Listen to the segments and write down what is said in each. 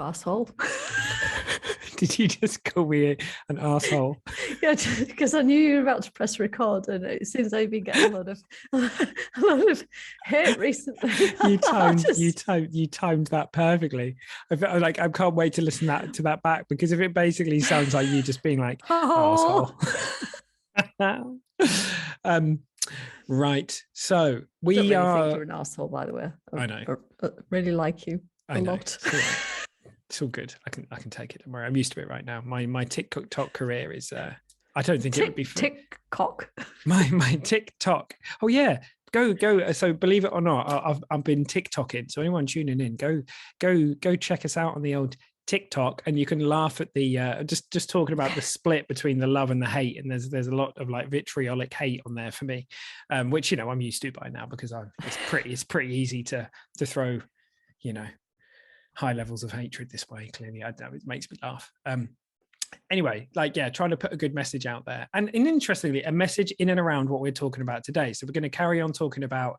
arsehole. Did you just call me an arsehole? Yeah, because I knew you were about to press record, and it seems like you've been getting a lot of hate recently. You timed that perfectly. I can't wait to listen to that back, because if it basically sounds like you just being like arsehole. Right. So we don't really are. think you're an arsehole, by the way. I know. I really like you a lot. It's all good. I can take it. Don't worry. I'm used to it right now. My TikTok career is. I don't think it would be TikTok. My TikTok. Oh yeah. Go. So believe it or not, I've been TikToking. So anyone tuning in, go check us out on the old TikTok, and you can laugh at the just talking about the split between the love and the hate. And there's a lot of like vitriolic hate on there for me, which I'm used to by now, because it's pretty easy to throw, high levels of hatred this way. Clearly, I know it makes me laugh. Anyway, trying to put a good message out there, and interestingly, a message in and around what we're talking about today. So we're going to carry on talking about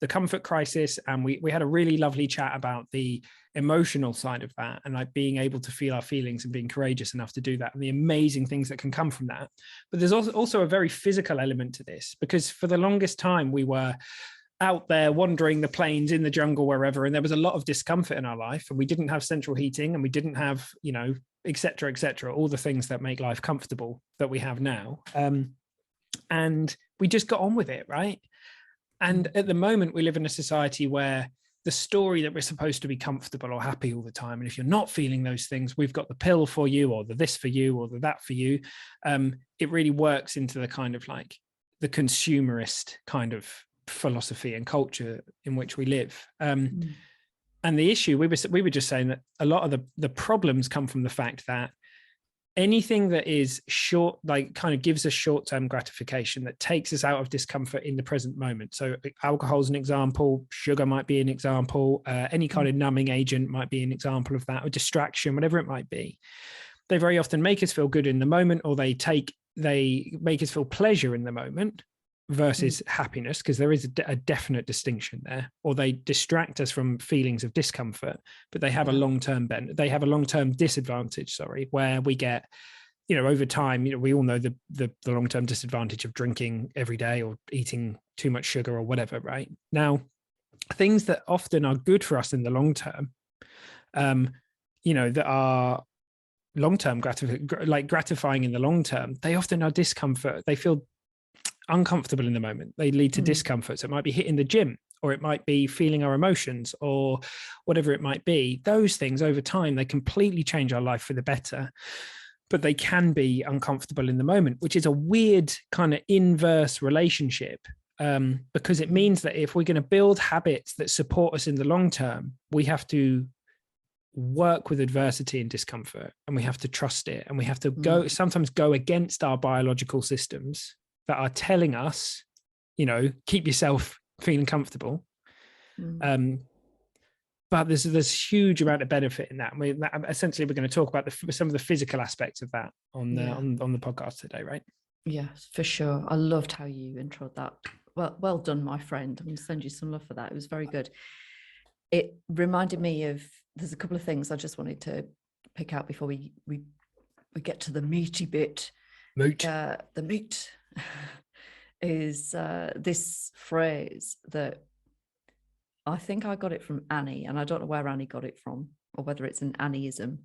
the comfort crisis, and we had a really lovely chat about the emotional side of that, and like being able to feel our feelings and being courageous enough to do that, and the amazing things that can come from that. But there's also a very physical element to this, because for the longest time we were out there wandering the plains, in the jungle, wherever, and there was a lot of discomfort in our life, and we didn't have central heating, and we didn't have, etc., all the things that make life comfortable that we have now, and we just got on with it, right? And at the moment we live in a society where the story that we're supposed to be comfortable or happy all the time, and if you're not feeling those things, we've got the pill for you, or the this for you, or the that for you. It really works into the kind of like the consumerist kind of philosophy and culture in which we live. And the issue, we were just saying that a lot of the problems come from the fact that anything that is short, like kind of gives us short-term gratification, that takes us out of discomfort in the present moment. So alcohol is an example, sugar might be an example, any kind of numbing agent might be an example of that, or distraction, whatever it might be. They very often make us feel good in the moment, or they make us feel pleasure in the moment versus happiness, because there is a definite distinction there. Or they distract us from feelings of discomfort, but they have a long-term disadvantage, where we get, over time, we all know the long-term disadvantage of drinking every day or eating too much sugar or whatever, right? Now, things that often are good for us in the long term, that are long-term gratifying in the long term, they often are discomfort. They feel uncomfortable in the moment. They lead to discomfort. So it might be hitting the gym, or it might be feeling our emotions, or whatever it might be. Those things over time, they completely change our life for the better, but they can be uncomfortable in the moment, which is a weird kind of inverse relationship, because it means that if we're going to build habits that support us in the long term, we have to work with adversity and discomfort, and we have to trust it, and we have to sometimes go against our biological systems that are telling us, keep yourself feeling comfortable. But there's huge amount of benefit in that. Essentially, we're going to talk about some of the physical aspects of that on the podcast today, right? Yes, for sure. I loved how you introed that. Well done, my friend. I'm going to send you some love for that. It was very good. It reminded me of, there's a couple of things I just wanted to pick out before we get to the meaty bit. The meat is this phrase that I think I got it from Annie, and I don't know where Annie got it from, or whether it's an Annieism.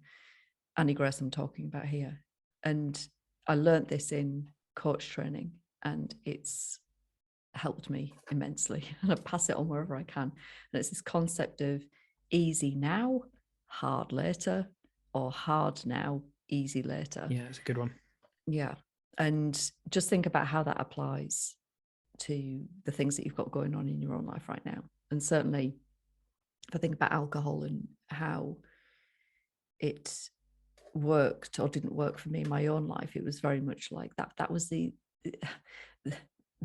Annie Grace I'm talking about here. And I learned this in coach training, and it's helped me immensely, and I pass it on wherever I can. And it's this concept of easy now, hard later, or hard now, easy later. Yeah, it's a good one. Yeah. And just think about how that applies to the things that you've got going on in your own life right now. And certainly if I think about alcohol and how it worked or didn't work for me in my own life, it was very much like that was the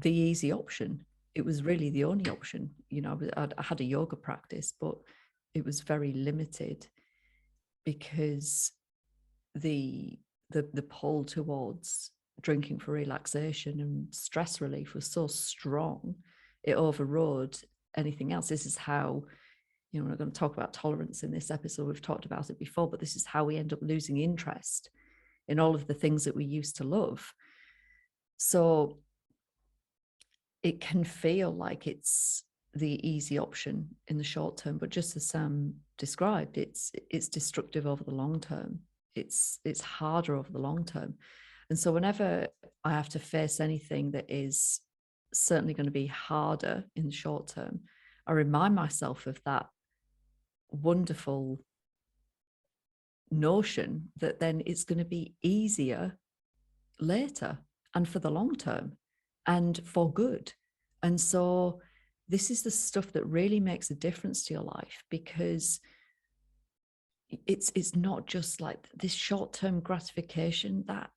easy option. It was really the only option. I had a yoga practice, but it was very limited, because the pull towards drinking for relaxation and stress relief was so strong, it overrode anything else. This is how you know, we're not going to talk about tolerance in this episode. We've talked about it before, but this is how we end up losing interest in all of the things that we used to love. So it can feel like it's the easy option in the short term, but just as Sam described, it's destructive over the long term. It's harder over the long term. And so whenever I have to face anything that is certainly going to be harder in the short term, I remind myself of that wonderful notion that then it's going to be easier later and for the long term and for good. And so this is the stuff that really makes a difference to your life, because it's not just like this short-term gratification that,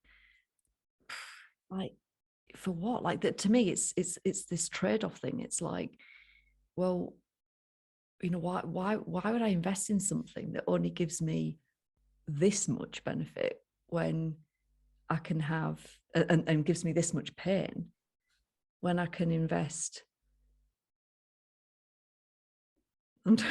like, for what? Like, that to me, it's this trade-off thing. It's like, well, you know, why would I invest in something that only gives me this much benefit when I can have and gives me this much pain, when I can invest? Ellie's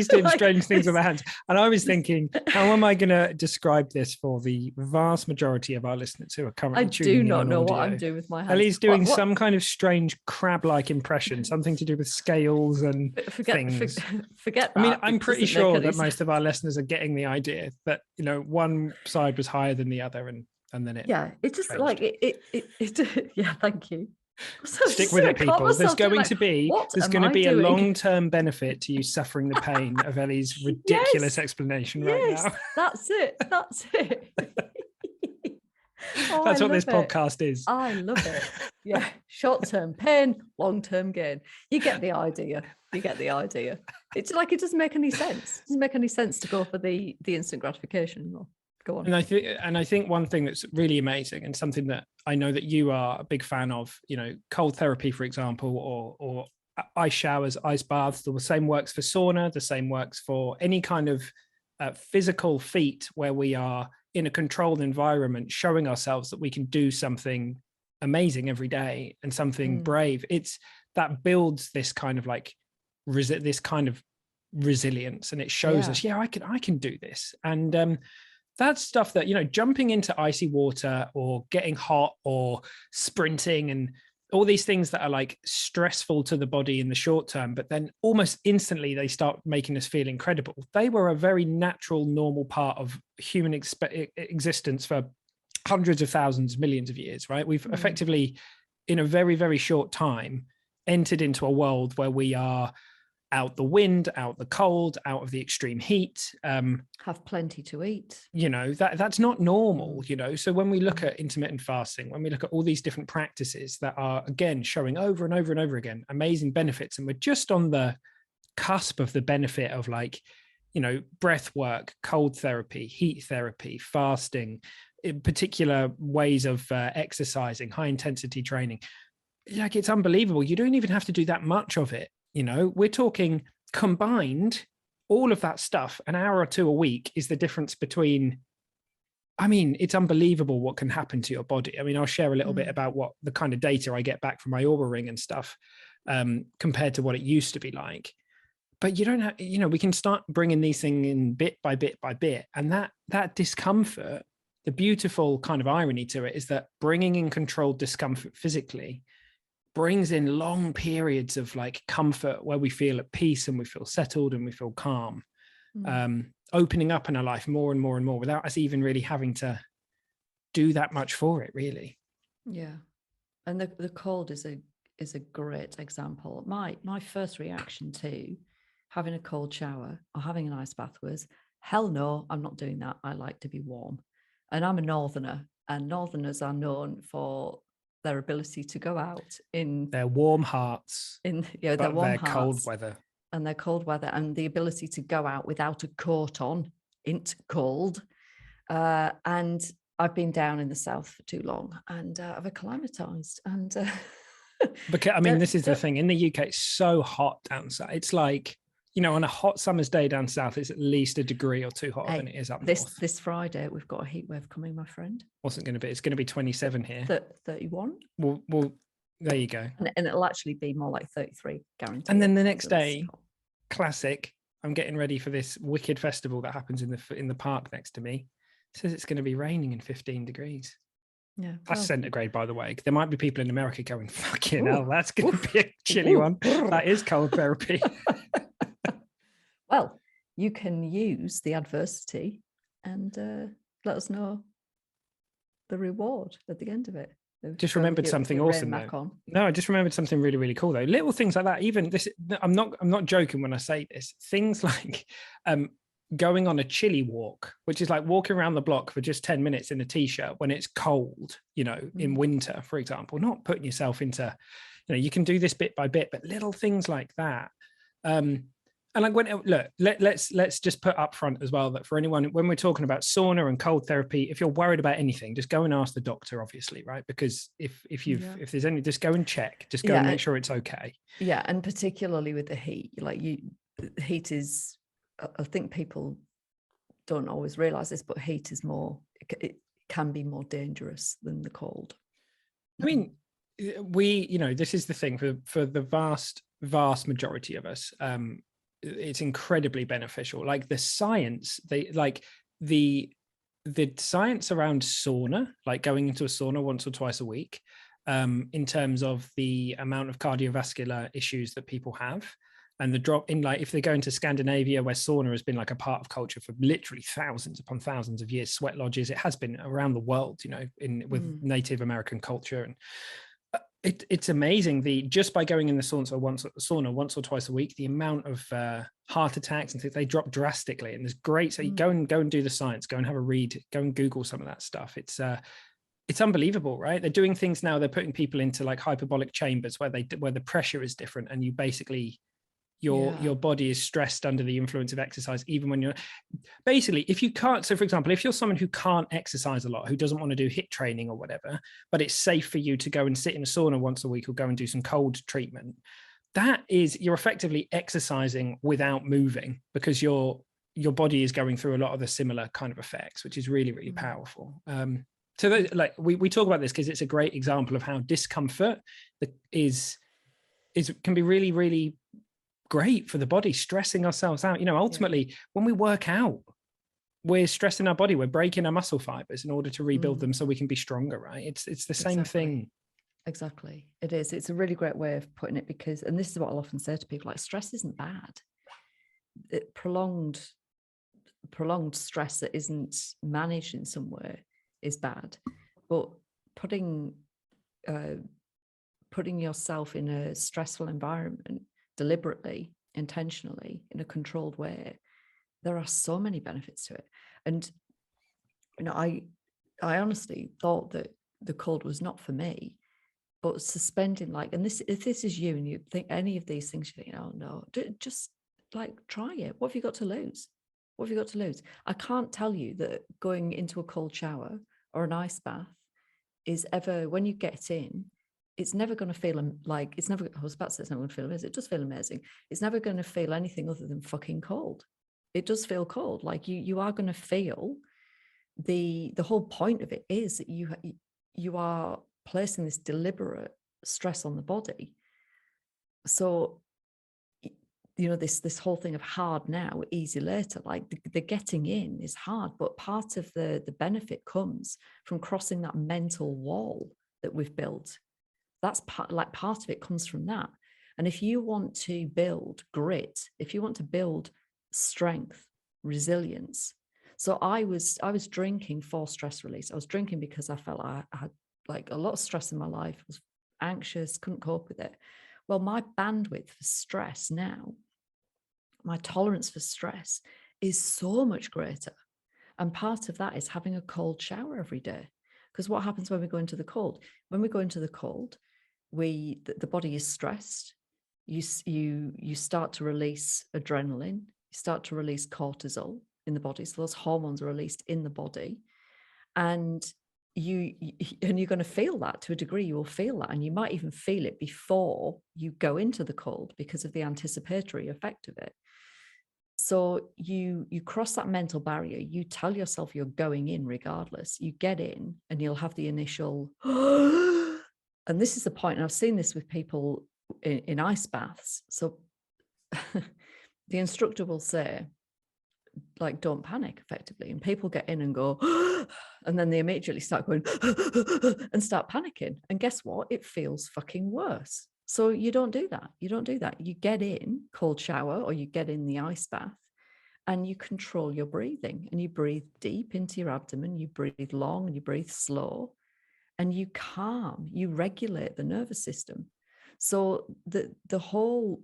doing strange things with her hands, and I was thinking, how am I going to describe this for the vast majority of our listeners who are currently tuning in? I do not know what I'm doing with my hands. Ellie's doing some kind of strange crab-like impression, something to do with scales and things. Forget that. I mean, I'm pretty sure that most of our listeners are getting the idea that, you know, one side was higher than the other, and then it. Yeah, it just changed. Like it. Yeah, thank you. Stick with it, people. There's going to be a long-term benefit to you suffering the pain of Ellie's ridiculous explanation right now. That's it. That's what this podcast is. I love it. Yeah, short-term pain, long-term gain. You get the idea. It's like, it doesn't make any sense. It doesn't make any sense to go for the instant gratification anymore. Go on. And I think one thing that's really amazing, and something that I know that you are a big fan of, you know, cold therapy, for example, or ice showers, ice baths. The same works for sauna. The same works for any kind of physical feat where we are in a controlled environment, showing ourselves that we can do something amazing every day and something brave. It's that builds this kind of like this kind of resilience, and it shows us, I can do this. And that's stuff that, you know, jumping into icy water or getting hot or sprinting and all these things that are like stressful to the body in the short term, but then almost instantly they start making us feel incredible. They were a very natural, normal part of human existence for hundreds of thousands, millions of years, right? We've effectively, in a very, very short time, entered into a world where we are out the wind, out the cold, out of the extreme heat, have plenty to eat. You know, that's not normal, you know. So when we look at intermittent fasting, when we look at all these different practices that are, again, showing over and over and over again amazing benefits, and we're just on the cusp of the benefit of, like, you know, breath work, cold therapy, heat therapy, fasting, in particular ways of exercising, high intensity training. Like, it's unbelievable. You don't even have to do that much of it. You know, we're talking combined, all of that stuff, an hour or two a week is the difference between, I mean, it's unbelievable what can happen to your body. I mean, I'll share a little bit about what the kind of data I get back from my Oura Ring and stuff, compared to what it used to be like. But you don't have, you know, we can start bringing these things in bit by bit by bit. And that discomfort, the beautiful kind of irony to it is that bringing in controlled discomfort physically brings in long periods of like comfort where we feel at peace and we feel settled and we feel calm, opening up in our life more and more and more without us even really having to do that much for it, really. Yeah. And the cold is a great example. My first reaction to having a cold shower or having an ice bath was, hell no, I'm not doing that. I like to be warm. And I'm a northerner, and northerners are known for their ability to go out in their warm hearts, their cold weather, and their cold weather, and the ability to go out without a coat on, int cold. And I've been down in the south for too long, and I've acclimatized. And because I mean, this is the thing in the UK. It's so hot down south. It's like, you know, on a hot summer's day down south, it's at least a degree or two hotter than it is up north. This Friday, we've got a heat wave coming, my friend. What's it going to be? It's going to be 27 here. 31. Well, There you go. And it'll actually be more like 33 guaranteed. And then the next day, classic, I'm getting ready for this wicked festival that happens in the park next to me. It says it's going to be raining and 15 degrees. Yeah, that's centigrade, by the way. There might be people in America going, fucking Ooh. hell, that's going to be a chilly one. That is cold therapy. Well, you can use the adversity and let us know the reward at the end of it. Just remembered something awesome though. No, I just remembered something really, really cool though. Little things like that. Even this, I'm not joking when I say this. Things like going on a chilly walk, which is like walking around the block for just 10 minutes in a t-shirt when it's cold, in winter, for example. Not putting yourself into, you can do this bit by bit, but little things like that. And like let's just put up front as well that for anyone, when we're talking about sauna and cold therapy, if you're worried about anything, just go and ask the doctor, obviously, right? Because if there's any, just go and check, just go and make sure it's okay. Yeah, and particularly with the heat, heat is, I think people don't always realize this, but heat is it can be more dangerous than the cold. I mean, this is the thing for the vast majority of us. It's incredibly beneficial. Like the science, the science around sauna, like going into a sauna once or twice a week, in terms of the amount of cardiovascular issues that people have, and the drop in, like if they go into Scandinavia, where sauna has been like a part of culture for literally thousands upon thousands of years, sweat lodges, it has been around the world, with Native American culture. And it's amazing just by going in the sauna once or twice a week, the amount of heart attacks and things, they drop drastically. And there's great, so you go and do the science, go and have a read, go and Google some of that stuff. It's unbelievable, right? They're doing things now. They're putting people into like hyperbolic chambers where the pressure is different, and you basically your body is stressed under the influence of exercise, even when you're basically, if you can't. So for example, if you're someone who can't exercise a lot, who doesn't want to do HIIT training or whatever, but it's safe for you to go and sit in a sauna once a week or go and do some cold treatment, you're effectively exercising without moving, because your body is going through a lot of the similar kind of effects, which is really, really powerful. So we talk about this because it's a great example of how discomfort can be really, really great for the body, stressing ourselves out. Ultimately, when we work out, we're stressing our body, we're breaking our muscle fibers in order to rebuild them so we can be stronger, right? It's the same thing. Exactly. It is. It's a really great way of putting it, because, and this is what I'll often say to people, like, stress isn't bad. Prolonged stress that isn't managed in some way is bad, but putting yourself in a stressful environment deliberately, intentionally, in a controlled way, there are so many benefits to it. And I honestly thought that the cold was not for me, but suspending, and if this is you and you think any of these things, you think, oh no, just try it. What have you got to lose? What have you got to lose? I can't tell you that going into a cold shower or an ice bath is ever, when you get in, it's never going to feel I was about to say it's never going to feel amazing. It does feel amazing. It's never going to feel anything other than fucking cold. It does feel cold. Like you are going to feel the whole point of it is that you are placing this deliberate stress on the body. So, this whole thing of hard now, easy later, like the getting in is hard, but part of the benefit comes from crossing that mental wall that we've built. That's part of it comes from that. And if you want to build grit, if you want to build strength, resilience. So I was drinking for stress release. I was drinking because I felt I had a lot of stress in my life. I was anxious, couldn't cope with it. Well, my bandwidth for stress now, my tolerance for stress is so much greater. And part of that is having a cold shower every day. Because what happens when we go into the cold? When we go into the cold, the body is stressed. You start to release adrenaline. You start to release cortisol in the body. So those hormones are released in the body, and you're going to feel that to a degree. You will feel that, and you might even feel it before you go into the cold because of the anticipatory effect of it. So you cross that mental barrier. You tell yourself you're going in regardless. You get in, and you'll have the initial And this is the point, and I've seen this with people in ice baths. So the instructor will say, like, don't panic, effectively. And people get in and go, and then they immediately start going and start panicking. And guess what? It feels fucking worse. So you don't do that. You don't do that. You get in cold shower or you get in the ice bath and you control your breathing, and you breathe deep into your abdomen. You breathe long and you breathe slow, and you calm, you regulate the nervous system. So the whole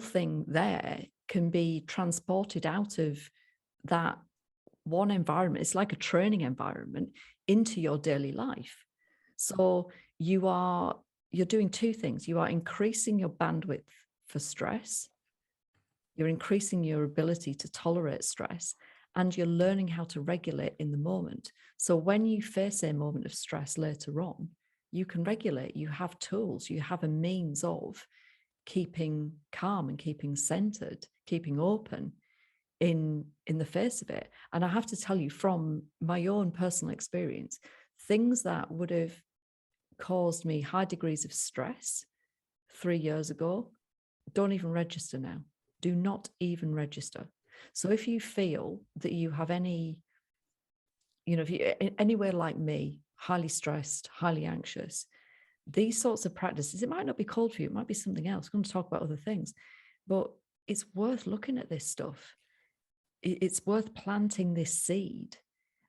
thing there can be transported out of that one environment. It's like a training environment into your daily life. So you're doing two things. You are increasing your bandwidth for stress. You're increasing your ability to tolerate stress, and you're learning how to regulate in the moment. So when you face a moment of stress later on, you can regulate. You have tools. You have a means of keeping calm and keeping centered, keeping open in the face of it. And I have to tell you, from my own personal experience, things that would have caused me high degrees of stress 3 years ago don't even register now. Do not even register. So if you feel that you have any, if you anywhere like me, highly stressed, highly anxious, these sorts of practices, it might not be called for you, it might be something else. We're going to talk about other things, but it's worth looking at this stuff. It's worth planting this seed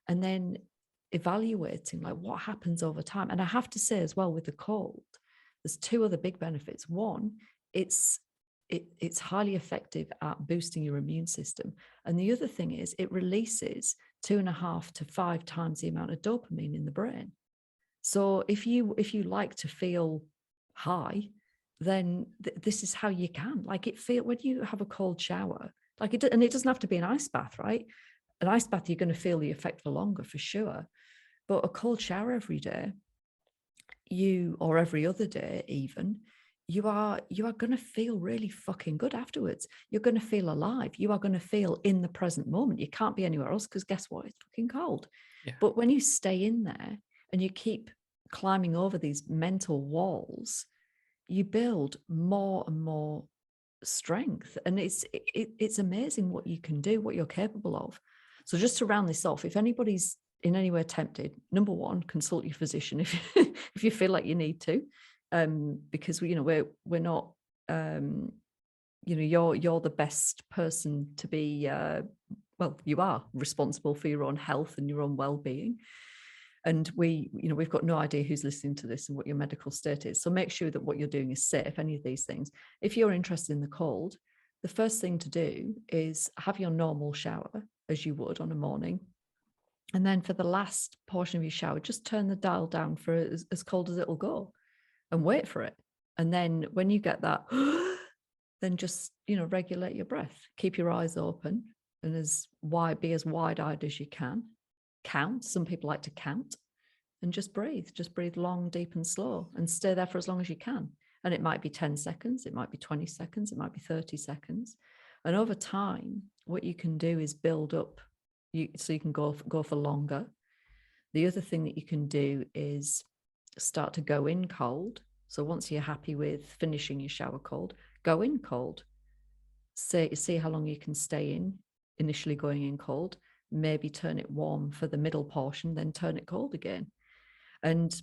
and then evaluating like what happens over time. And I have to say as well, with the cold, there's two other big benefits. One, it's highly effective at boosting your immune system. And the other thing is it releases 2.5 to 5 times the amount of dopamine in the brain. So if you like to feel high, then this is how you can. Like, when you have a cold shower, and it doesn't have to be an ice bath, right? An ice bath, you're going to feel the effect for longer, for sure. But a cold shower every day, or every other day even, you are going to feel really fucking good afterwards. You're going to feel alive. You are going to feel in the present moment. You can't be anywhere else because guess what? It's fucking cold. Yeah. But when you stay in there and you keep climbing over these mental walls, you build more and more strength. And it's amazing what you can do, what you're capable of. So just to round this off, if anybody's in any way tempted, number one, consult your physician if if you feel like you need to. Because we're not you're the best person to be you are responsible for your own health and your own well-being, and we've got no idea who's listening to this and what your medical state is, so make sure that what you're doing is safe. Any of these things, if you're interested in the cold, the first thing to do is have your normal shower as you would on a morning. And then for the last portion of your shower, just turn the dial down for as cold as it'll go and wait for it. And then when you get that, then just, regulate your breath. Keep your eyes open and be as wide-eyed as you can. Count. Some people like to count, and just breathe. Just breathe long, deep and slow, and stay there for as long as you can. And it might be 10 seconds. It might be 20 seconds. It might be 30 seconds. And over time, what you can do is build up so you can go for longer. The other thing that you can do is start to go in cold. So once you're happy with finishing your shower cold, go in cold. See how long you can stay in, initially going in cold, maybe turn it warm for the middle portion, then turn it cold again. And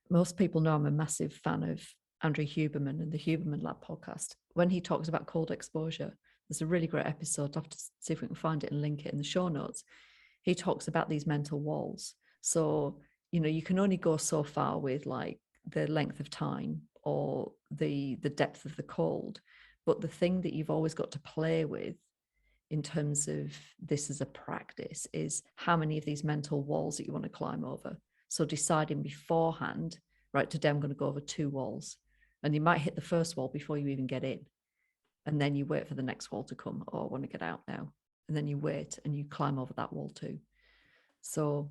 most people know I'm a massive fan of Andrew Huberman and the Huberman Lab podcast. When he talks about cold exposure, there's a really great episode. I'll have to see if we can find it and link it in the show notes. He talks about these mental walls. So, you can only go so far with like the length of time or the depth of the cold. But the thing that you've always got to play with in terms of this as a practice is how many of these mental walls that you want to climb over. So deciding beforehand, right, today I'm going to go over 2 walls, and you might hit the first wall before you even get in. And then you wait for the next wall to come. Oh, I want to get out now. And then you wait and you climb over that wall too. So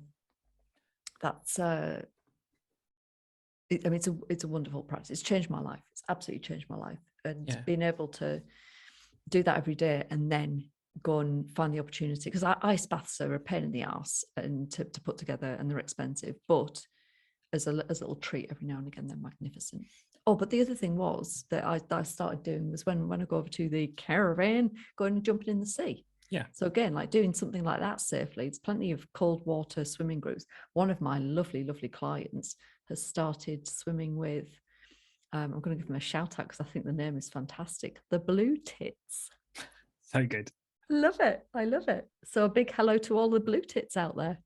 that's, it's a wonderful practice. It's changed my life. It's absolutely changed my life. And being able to do that every day and then go and find the opportunity, because ice baths are a pain in the arse and to put together, and they're expensive. But as a little treat every now and again. They're magnificent. Oh, but the other thing was that I started doing was when I go over to the caravan, going and jumping in the sea. Yeah. So again, like doing something like that safely. It's plenty of cold water swimming groups. One of my lovely, lovely clients has started swimming with, I'm going to give them a shout out because I think the name is fantastic. The Blue Tits. So good. Love it. I love it. So a big hello to all the blue tits out there.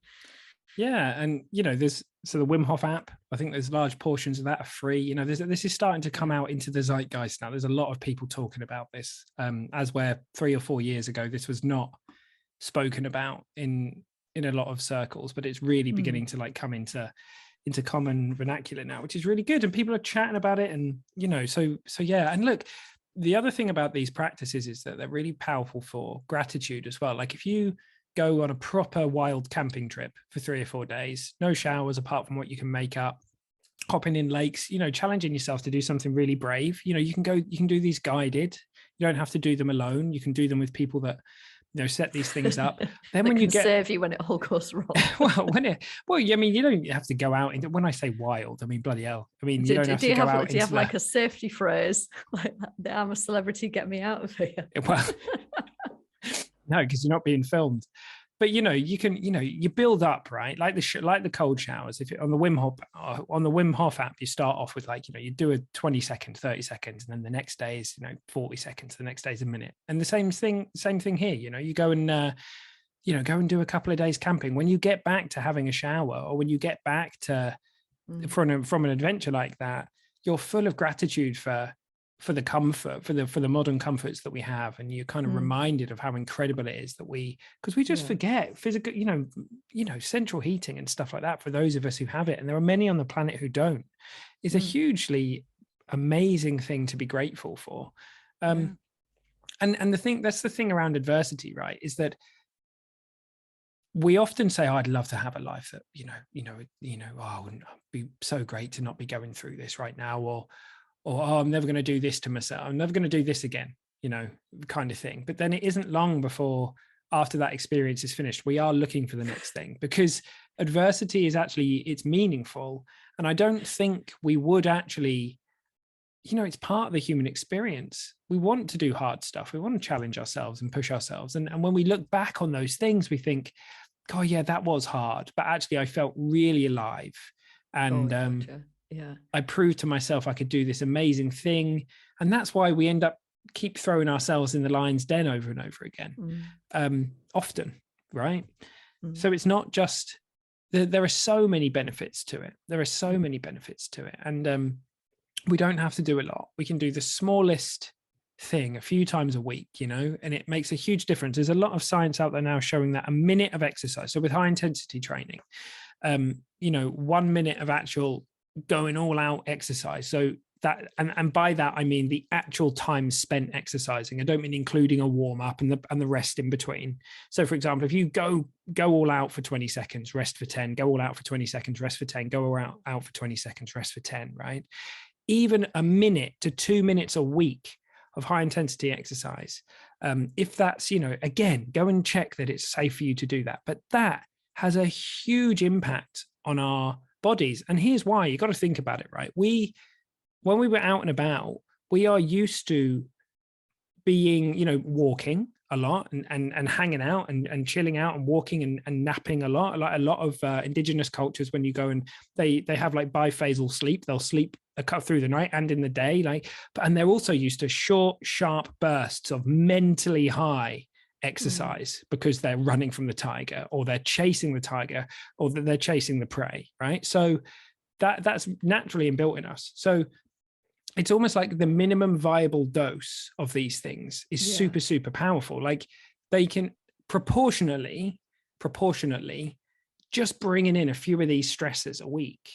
Yeah. And, you know, there's the Wim Hof app. I think there's large portions of that are free. You know, this is starting to come out into the zeitgeist now. There's a lot of people talking about this, as where 3 or 4 years ago, this was not spoken about in a lot of circles, but it's really beginning to like come into common vernacular now, which is really good. And people are chatting about it. And, you know, so yeah. And look, the other thing about these practices is that they're really powerful for gratitude as well. Like if you go on a proper wild camping trip for 3 or 4 days, no showers apart from what you can make up, hopping in lakes, you know, challenging yourself to do something really brave. You know, you can do these guided. You don't have to do them alone. You can do them with people that, you know, set these things up. Then when you get serve you when it all goes wrong. well, I mean, you don't have to go out. When I say wild, I mean bloody hell. I mean, you don't have to go out. Do you have like a safety phrase like that? I'm a celebrity, get me out of here. Well, no, because you're not being filmed. But you know, you can, you know, you build up, right? Like the cold showers. If on the Wim Hof app, you start off with like, you know, you do a 20 second, 30 seconds, and then the next day is, you know, 40 seconds. The next day is a minute. And the same thing here. You know, you go and do a couple of days camping. When you get back to having a shower, or when you get back to from an adventure like that, you're full of gratitude for the comfort, for the modern comforts that we have, and you're kind of reminded of how incredible it is that because we just forget physical, you know, central heating and stuff like that. For those of us who have it, and there are many on the planet who don't, is a hugely amazing thing to be grateful for. And that's the thing around adversity, right? Is that we often say, oh, I'd love to have a life that, oh, wouldn't it be so great to not be going through this right now, or oh, I'm never going to do this to myself. I'm never going to do this again, you know, kind of thing. But then it isn't long before, after that experience is finished, we are looking for the next thing, because adversity is actually, it's meaningful. And I don't think we would actually, you know, it's part of the human experience. We want to do hard stuff. We want to challenge ourselves and push ourselves. And when we look back on those things, we think, oh yeah, that was hard, but actually I felt really alive. And I proved to myself I could do this amazing thing. And that's why we end up keep throwing ourselves in the lion's den over and over again, often, right? So it's not just, there are so many benefits to it. And we don't have to do a lot. We can do the smallest thing a few times a week, you know, and it makes a huge difference. There's a lot of science out there now showing that a minute of exercise, so with high intensity training, 1 minute of actual going all out exercise. So that, and by that, I mean the actual time spent exercising. I don't mean including a warm up and the rest in between. So for example, if you go all out for 20 seconds, rest for 10, go all out for 20 seconds, rest for 10, go all out for 20 seconds, rest for 10, right? Even a minute to 2 minutes a week of high intensity exercise. If that's, you know, again, go and check that it's safe for you to do that. But that has a huge impact on our bodies. And here's why. You got to think about it, right? When we were out and about, we are used to being, you know, walking a lot and hanging out and chilling out and walking and napping a lot. Like a lot of indigenous cultures, when you go and they have like biphasal sleep, they'll sleep a cut through the night and in the day, and they're also used to short, sharp bursts of mentally high exercise because they're running from the tiger, or they're chasing the tiger, or they're chasing the prey, right? So that's naturally inbuilt in us. So it's almost like the minimum viable dose of these things is super, super powerful. Like they can proportionally just bringing in a few of these stresses a week,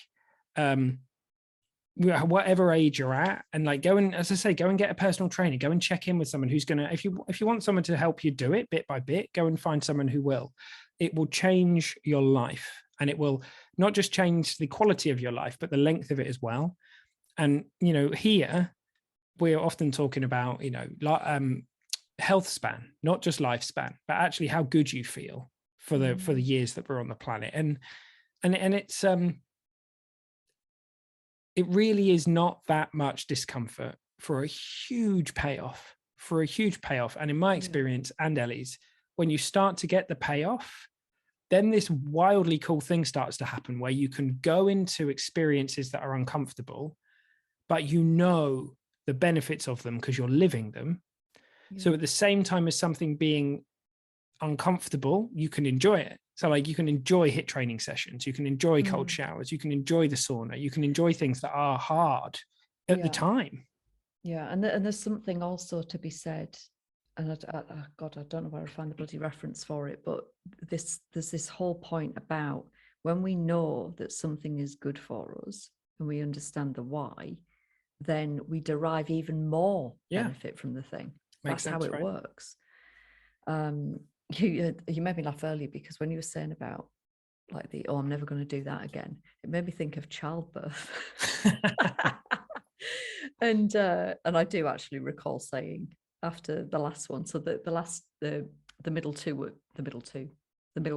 whatever age you're at, and like go and, as I say, go and get a personal trainer, go and check in with someone who's going to, if you want someone to help you do it bit by bit, go and find someone who will. It will change your life, and it will not just change the quality of your life, but the length of it as well. And, you know, here we're often talking about, you know, health span, not just lifespan, but actually how good you feel for the years that we're on the planet. And it's, it really is not that much discomfort for a huge payoff, And in my experience and Ellie's, when you start to get the payoff, then this wildly cool thing starts to happen where you can go into experiences that are uncomfortable, but you know the benefits of them because you're living them. So at the same time as something being uncomfortable, you can enjoy it. So like you can enjoy HIIT training sessions, you can enjoy cold showers, you can enjoy the sauna, you can enjoy things that are hard at the time. Yeah, and there's something also to be said, and God, I don't know where I find the bloody reference for it, but there's this whole point about when we know that something is good for us and we understand the why, then we derive even more benefit from the thing. That's how it works. You made me laugh earlier because when you were saying about like I'm never going to do that again, it made me think of childbirth. and I do actually recall saying after the last one, so the middle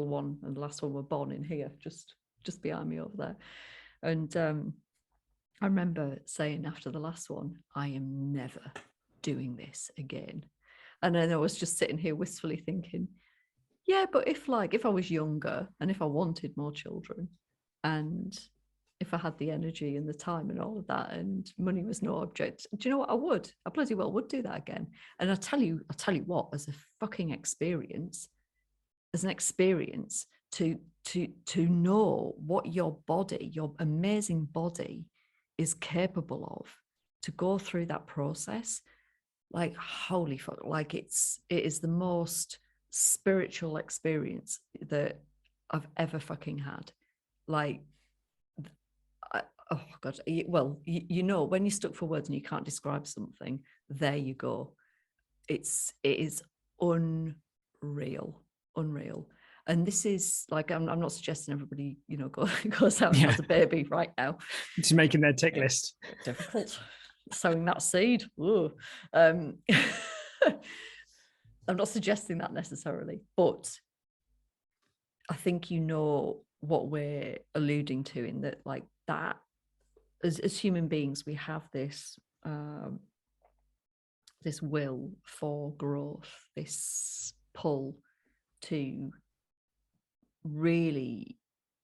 one and the last one were born in here, just behind me over there. And I remember saying after the last one, I am never doing this again. And then I was just sitting here wistfully thinking, yeah, but if I was younger and if I wanted more children and if I had the energy and the time and all of that and money was no object, do you know what? I bloody well would do that again. And I'll tell you what, as a fucking experience, to know what your body, your amazing body is capable of, to go through that process, like holy fuck, like it is the most spiritual experience that I've ever fucking had. Like, oh God, well, you know, when you're stuck for words and you can't describe something, there you go. It is unreal. And this is like, I'm not suggesting everybody, you know, goes out and has a baby right now. It's making their tick list. Difficult. Sowing that seed. I'm not suggesting that necessarily, but I think you know what we're alluding to in that, like that, as human beings, we have this this will for growth, this pull to really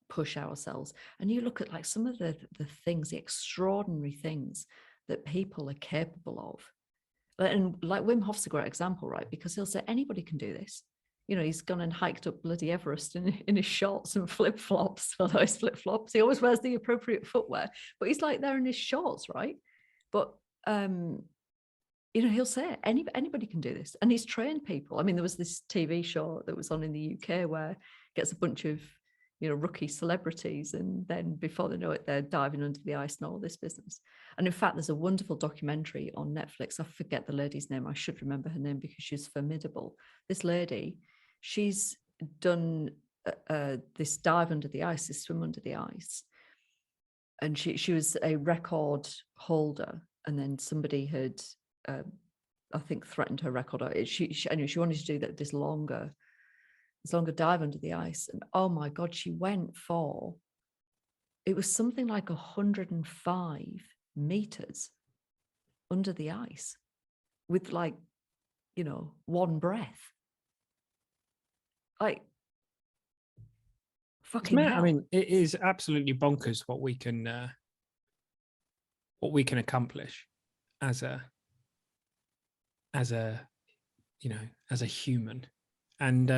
push ourselves. And you look at like some of the things, the extraordinary things that people are capable of. And like Wim Hof's a great example, right? Because he'll say anybody can do this. You know, he's gone and hiked up bloody Everest in his shorts and flip-flops. Although his flip-flops, he always wears the appropriate footwear, but he's like there in his shorts, right? But you know, he'll say anybody can do this, and he's trained people. I mean, there was this TV show that was on in the UK where gets a bunch of, you know, rookie celebrities, and then before they know it, they're diving under the ice and all this business. And in fact, there's a wonderful documentary on Netflix. I forget the lady's name. I should remember her name because she's formidable. This lady, she's done this dive under the ice, this swim under the ice. And she was a record holder. And then somebody had, I think, threatened her record. Anyway, she wanted to do this longer dive under the ice. And oh my God, she went for, it was something like 105 meters under the ice with, like, you know, one breath. Like, fucking hell. I mean, it is absolutely bonkers what we can accomplish as a you know, as a human. And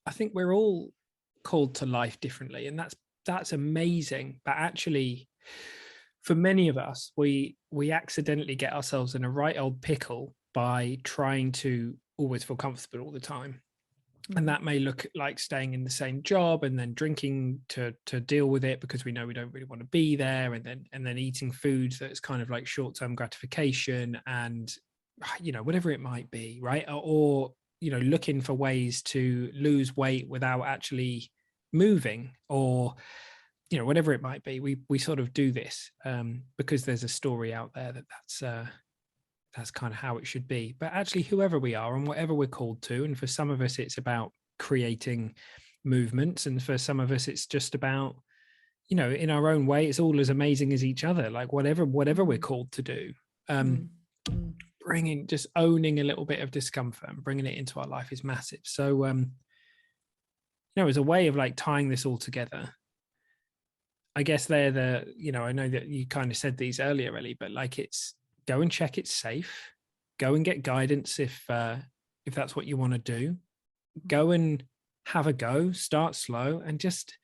I think we're all called to life differently, and that's amazing. But actually, for many of us, we accidentally get ourselves in a right old pickle by trying to always feel comfortable all the time. And that may look like staying in the same job and then drinking to deal with it because we know we don't really want to be there, and then eating foods that's kind of like short-term gratification, and, you know, whatever it might be, right? Or you know, looking for ways to lose weight without actually moving, or, you know, whatever it might be. We sort of do this because there's a story out there that's kind of how it should be. But actually, whoever we are and whatever we're called to, and for some of us, it's about creating movements, and for some of us, it's just about, you know, in our own way, it's all as amazing as each other. Like whatever we're called to do, bringing, just owning a little bit of discomfort and bringing it into our life is massive. So, you know, as a way of like tying this all together, I guess they're the, you know, I know that you kind of said these earlier, Ellie, but like, it's go and check it's safe, go and get guidance if that's what you want to do, go and have a go, start slow, and just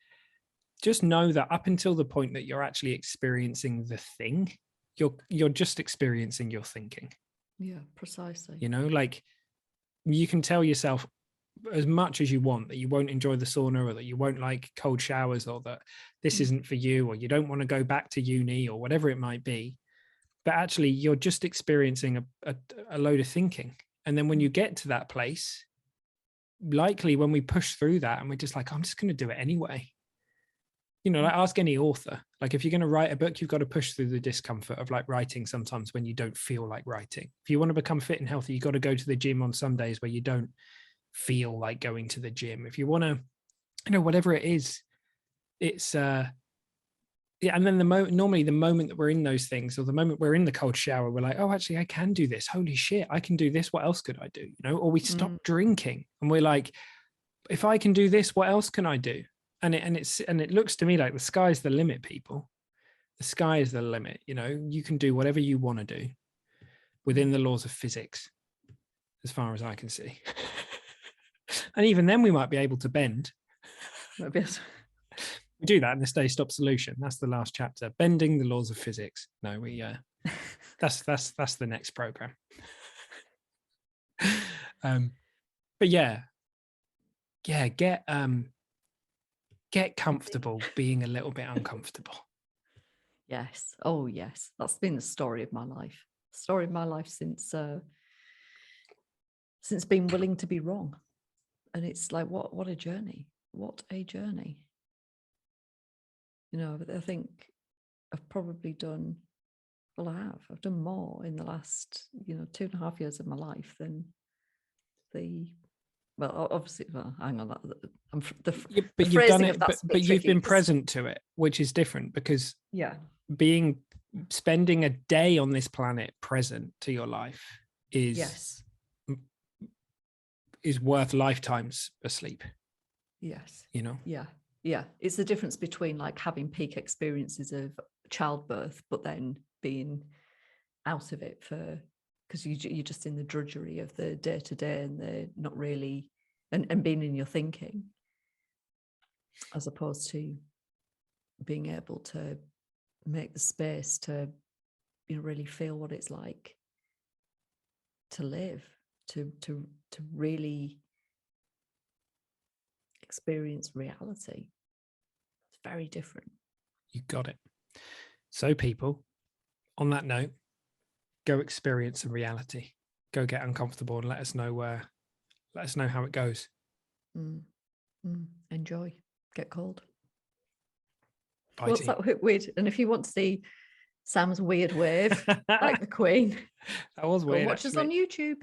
know that up until the point that you're actually experiencing the thing, you're just experiencing your thinking. Yeah, precisely. You know, like you can tell yourself as much as you want that you won't enjoy the sauna, or that you won't like cold showers, or that this isn't for you, or you don't want to go back to uni, or whatever it might be. But actually, you're just experiencing a load of thinking. And then when you get to that place, likely when we push through that and we're just like, I'm just going to do it anyway. You know, like ask any author, like if you're going to write a book, you've got to push through the discomfort of like writing sometimes when you don't feel like writing. If you want to become fit and healthy, you've got to go to the gym on some days where you don't feel like going to the gym. If you want to, you know, whatever it is, it's yeah. And then normally the moment that we're in those things, or the moment we're in the cold shower, we're like, oh, actually I can do this, holy shit, I can do this, what else could I do? You know, or we stop drinking and we're like, if I can do this, what else can I do? And it looks to me like the sky's the limit, people. The sky is the limit. You know, you can do whatever you want to do within the laws of physics, as far as I can see. And even then we might be able to bend. We do that in the Stay Stop Solution. That's the last chapter, bending the laws of physics. No, we that's the next program. But yeah, get comfortable being a little bit uncomfortable. Yes. Oh yes, that's been the story of my life. Story of my life since being willing to be wrong. And it's like, what a journey. What a journey. You know, I think I've probably done, well, I've done more in the last, 2.5 years of my life than obviously, hang on, but you've done it, but you've been present to it, which is different, because spending a day on this planet present to your life is worth lifetimes asleep. Yes. You know? Yeah. It's the difference between like having peak experiences of childbirth, but then being out of it because you're just in the drudgery of the day to day, and they're not really, and being in your thinking, as opposed to being able to make the space to, really feel what it's like to live, to really experience reality. It's very different. You got it. So people, on that note, go experience some reality. Go get uncomfortable and let us know how it goes. Enjoy. Get cold. Bye. What's that weird? And if you want to see Sam's weird wave, like the Queen, that was weird. go watch us on YouTube.